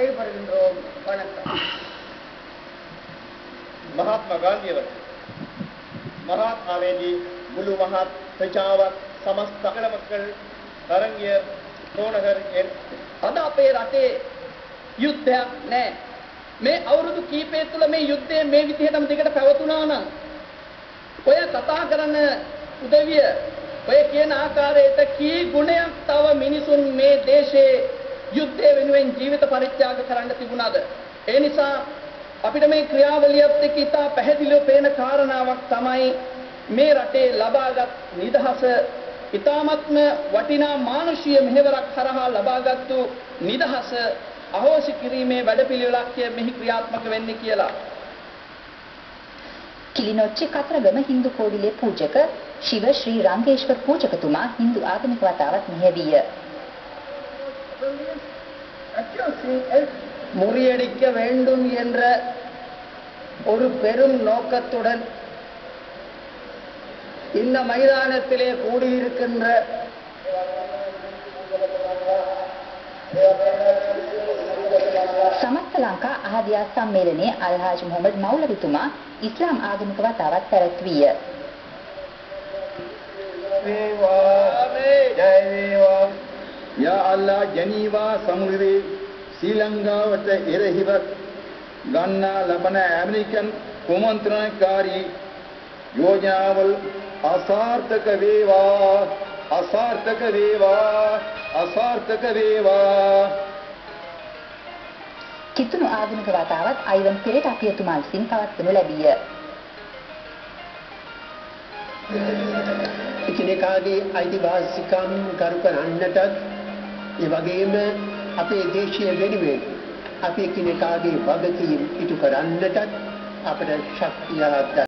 விடைபெறுகின்றோம். வணக்கம். महात्मा गांधी महात्मावेदी मुलु महात प्रजावत समस्त अगलमक्कल तरंगिय सोनगर අද අපේ රටේ යුද්ධයක් නැහැ. මේ අවුරුදු කීපය තුළ මේ යුද්ධය මේ විදිහටම දිගට පැවතුණා නම් ඔය කතා කරන උදවිය ඔය කියන ආකාරයට කී ගුණයක් තව මිනිසුන් මේ දේශේ යුද්ධය වෙනුවෙන් ජීවිත පරිත්‍යාග කරන්න තිබුණාද? ඒ නිසා අපිට මේ ක්‍රියාවලියත් එක්ක ඉතා පැහැදිලිව පේන කාරණාවක් තමයි මේ රටේ ලබාගත් නිදහස ඉතාමත්ම වටිනා මානුෂීය මෙහෙවරක් හරහා ලබාගත්තු නිදහස අහෝසි කිරීමේ වැඩපිළිවෙලක් මෙහි ක්‍රියාත්මක වෙන්නේ කියලා. කිලිනොච්චි කතරගම හින්දු කෝවිලේ පූජක ශිව ශ්‍රී රංගේශ්වර පූජකතුමා හින්දු ආගමික වතාවත් මෙහෙවිය. முறியடிக்க வேண்டும் என்ற ஒரு பெரும் நோக்கத்துடன் இந்த மைதானத்திலே கூடியிருக்கின்ற සමස්ත ලංකා අහදියා සම්මේලනයේ අල්හාජ් මොහමඩ් මෞලවිතුමා ඉස්ලාම් ආගමික වතාවත් පැවැත්විය. යා අල්ලා ජනීවා සමුළුවේ ශ්‍රී ලංකාවට එරෙහිව ගන්නා ලබන ඇමරිකන් කුමන්ත්‍රණකාරී යෝජනාවල් අසාර්ථක වේවා අසාර්ථක වේවා අසාර්ථක වේවා. කිතුණු ආගමික වතාවත් අයිවන් පෙරේට අපියතුමා විසින් පවත්වනු ලැබිය. එකිනෙකාගේ අයිතිවාසිකම් කරු කරන්නටත් ඒ වගේම අපේ දේශය වෙනුවෙන් අපි එකිනෙකාගේ වගකීම් ඉටු කරන්නටත් අපට ශක්තියක්